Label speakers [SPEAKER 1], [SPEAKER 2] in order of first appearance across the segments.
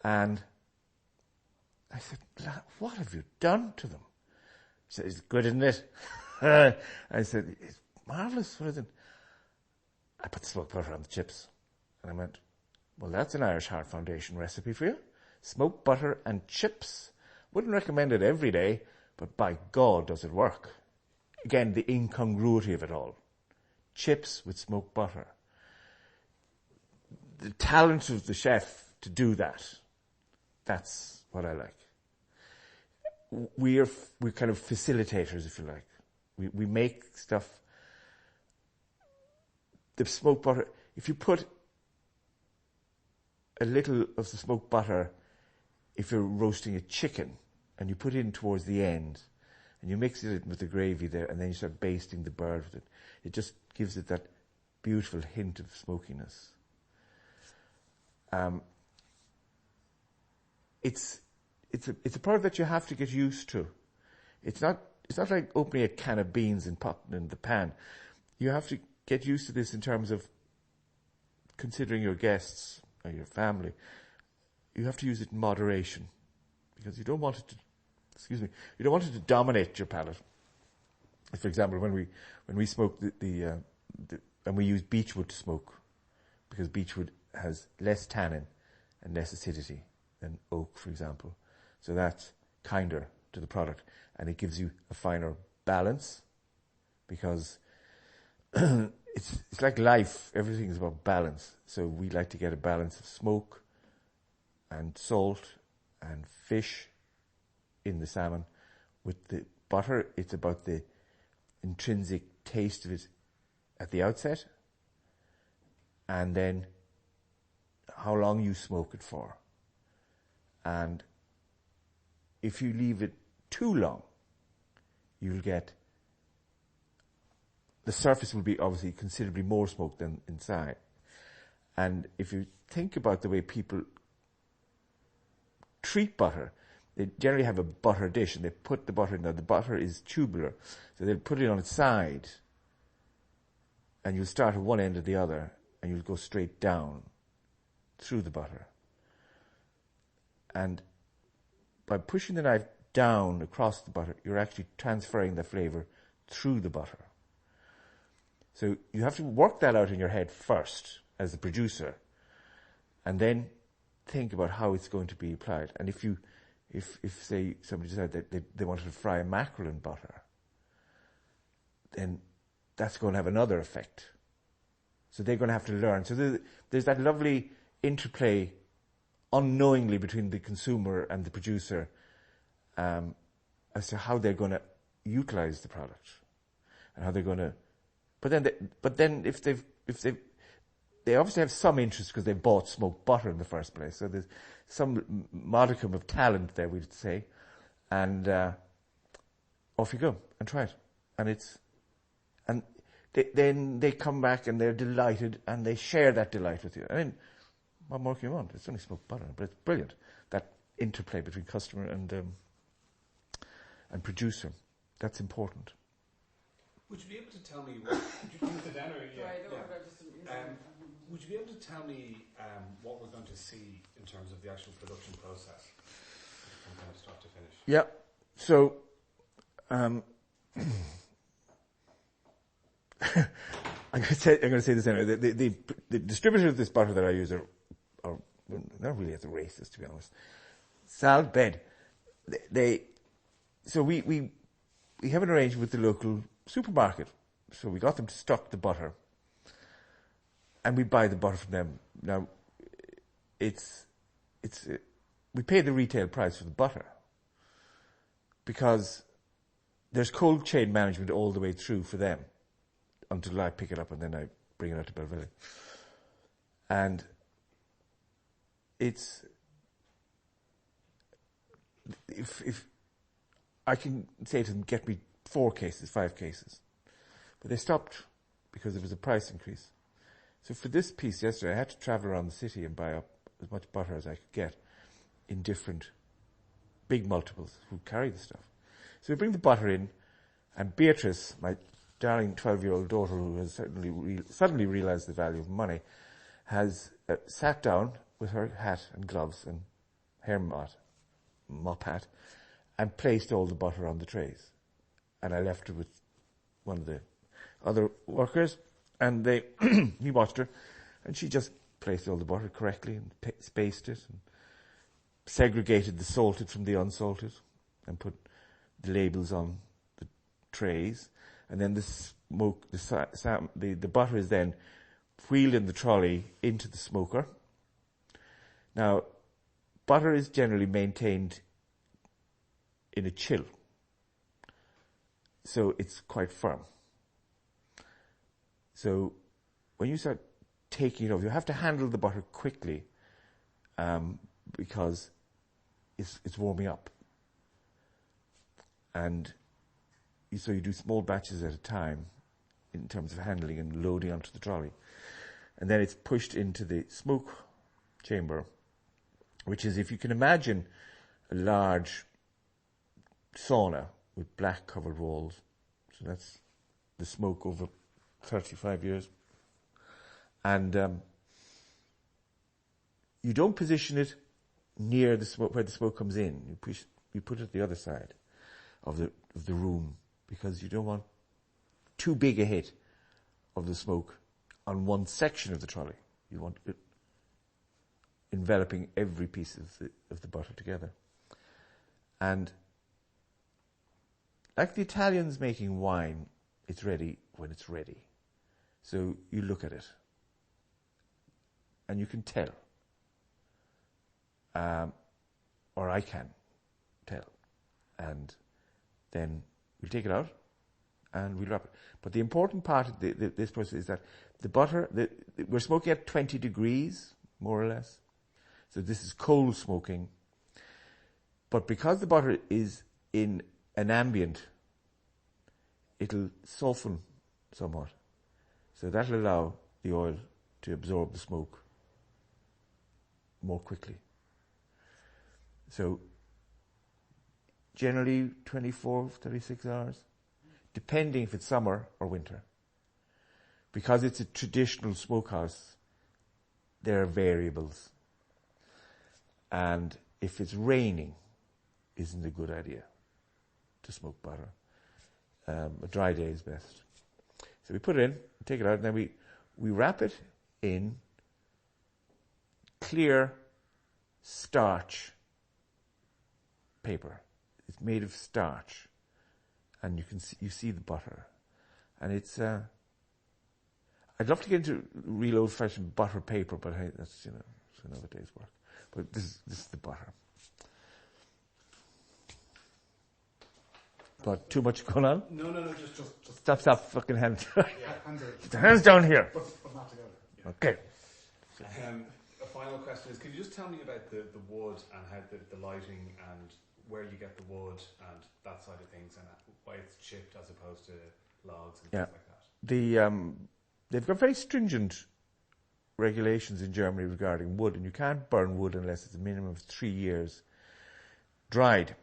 [SPEAKER 1] And I said, what have you done to them? He said, it's good, isn't it? I said, it's marvellous. What is it? I put smoked butter on the chips. And I went, well, that's an Irish Heart Foundation recipe for you. Smoked butter and chips. Wouldn't recommend it every day, but by God, does it work. Again, the incongruity of it all. Chips with smoked butter. The talent of the chef to do that. That's what I like. We're kind of facilitators, if you like. We make stuff. The smoked butter, if you put a little of the smoked butter, if you're roasting a chicken, and you put it in towards the end, and you mix it with the gravy there, and then you start basting the bird with it, it just gives it that beautiful hint of smokiness. It's a product that you have to get used to. It's not like opening a can of beans and putting it in the pan. You have to get used to this in terms of considering your guests or your family. You have to use it in moderation, because you don't want it to dominate your palate. For example, when we smoke and we use beechwood to smoke, because beechwood has less tannin and less acidity than oak, for example. So that's kinder to the product, and it gives you a finer balance, because it's like life. Everything is about balance. So we like to get a balance of smoke and salt and fish in the salmon. With the butter, it's about the intrinsic taste of it at the outset, and then how long you smoke it for. And if you leave it too long, you'll get, the surface will be obviously considerably more smoke than inside. And if you think about the way people treat butter, they generally have a butter dish and they put the butter in there. The butter is tubular, so they'll put it on its side, and you'll start at one end or the other, and you'll go straight down through the butter. And by pushing the knife down across the butter, you're actually transferring the flavour through the butter. So you have to work that out in your head first as a producer, and then think about how it's going to be applied. And if say somebody decided that they wanted to fry a mackerel in butter, then that's going to have another effect. So they're going to have to learn. So there's that lovely interplay unknowingly between the consumer and the producer as to how they're going to utilize the product and how they're going to. But then if they obviously have some interest because they bought smoked butter in the first place. So there's some modicum of talent there, we'd say, and off you go and try it. And then they come back and they're delighted and they share that delight with you. I mean, what more can you want? It's only smoked butter, but it's brilliant. That interplay between customer and producer, that's important.
[SPEAKER 2] Would you be able to tell me would you be able to tell me what we're going to see in terms of the actual production process from kind of start to finish?
[SPEAKER 1] Yeah. So I'm going to say this anyway. The distributors of this butter that I use are not really as racist, to be honest. Salt Bed. So we have an arrangement with the local supermarket. So we got them to stock the butter, and we buy the butter from them. Now, we pay the retail price for the butter because there's cold chain management all the way through for them until I pick it up and then I bring it out to Belvelly. And if I can say to them, get me 4 cases, 5 cases. But they stopped because there was a price increase. So for this piece yesterday, I had to travel around the city and buy up as much butter as I could get in different big multiples who carry the stuff. So we bring the butter in, and Beatrice, my darling 12-year-old daughter, who has suddenly realized the value of money, has sat down with her hat and gloves and mop hat, and placed all the butter on the trays. And I left her with one of the other workers, and he watched her, and she just placed all the butter correctly and spaced it and segregated the salted from the unsalted and put the labels on the trays. And then the butter is then wheeled in the trolley into the smoker. Now, butter is generally maintained in a chill, so it's quite firm. So when you start taking it off, you have to handle the butter quickly because it's warming up. And so you do small batches at a time in terms of handling and loading onto the trolley. And then it's pushed into the smoke chamber, which is, if you can imagine, a large sauna with black covered walls. So that's the smoke over 35 years. And you don't position it near the smoke, where the smoke comes in. You put it at the other side of the room, because you don't want too big a hit of the smoke on one section of the trolley. You want it enveloping every piece of the butter together. And like the Italians making wine, it's ready when it's ready. So you look at it and you can tell, or I can tell, and then we'll take it out and we'll wrap it. But the important part of this process is that the butter, we're smoking at 20 degrees, more or less. So this is cold smoking. But because the butter is in an ambient, it'll soften somewhat. So that'll allow the oil to absorb the smoke more quickly. So generally 24, 36 hours, depending if it's summer or winter. Because it's a traditional smokehouse, there are variables. And if it's raining, isn't a good idea to smoke butter. A dry day is best. So we put it in, take it out, and then we wrap it in clear starch paper. It's made of starch, and you see the butter, and it's. I'd love to get into real old-fashioned butter paper, but hey, that's it's another day's work. But this is the butter. But too much going on?
[SPEAKER 2] No, just
[SPEAKER 1] Stop, fucking hands.
[SPEAKER 2] yeah, hands are,
[SPEAKER 1] Get the hands down here.
[SPEAKER 2] but not together. Yeah.
[SPEAKER 1] Okay.
[SPEAKER 2] A final question is, could you just tell me about the wood and how the lighting and where you get the wood and that side of things, and why it's chipped as opposed to logs and things like that?
[SPEAKER 1] They've got very stringent regulations in Germany regarding wood, and you can't burn wood unless it's a minimum of 3 years dried,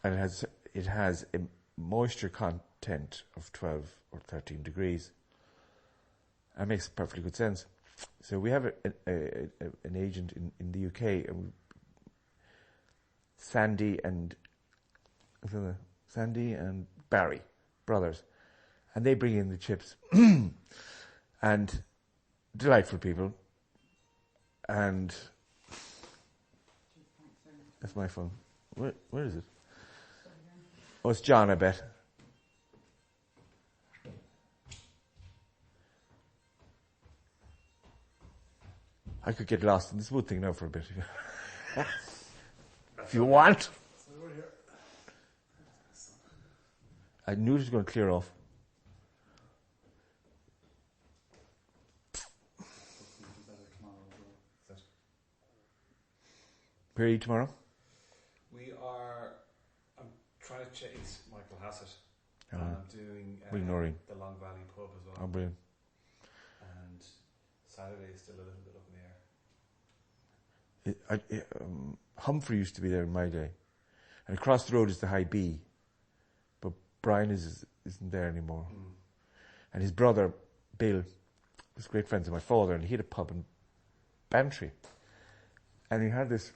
[SPEAKER 1] and it has a moisture content of 12 or 13 degrees. That makes perfectly good sense. So we have an agent in the UK, Sandy and Barry brothers, and they bring in the chips, and delightful people. And that's my phone. Where is it? Oh, it's John, I bet. I could get lost in this wood thing now for a bit. If you want. I knew it was going to clear off. Where are you tomorrow?
[SPEAKER 2] I'm trying to chase Michael Hassett. And I'm doing the Long Valley pub as well.
[SPEAKER 1] Oh, brilliant.
[SPEAKER 2] And Saturday is still a little bit up in the air.
[SPEAKER 1] Humphrey used to be there in my day. And across the road is the High B. But Brian isn't there anymore. Mm. And his brother, Bill, was great friends of my father, and he had a pub in Bantry. And he had this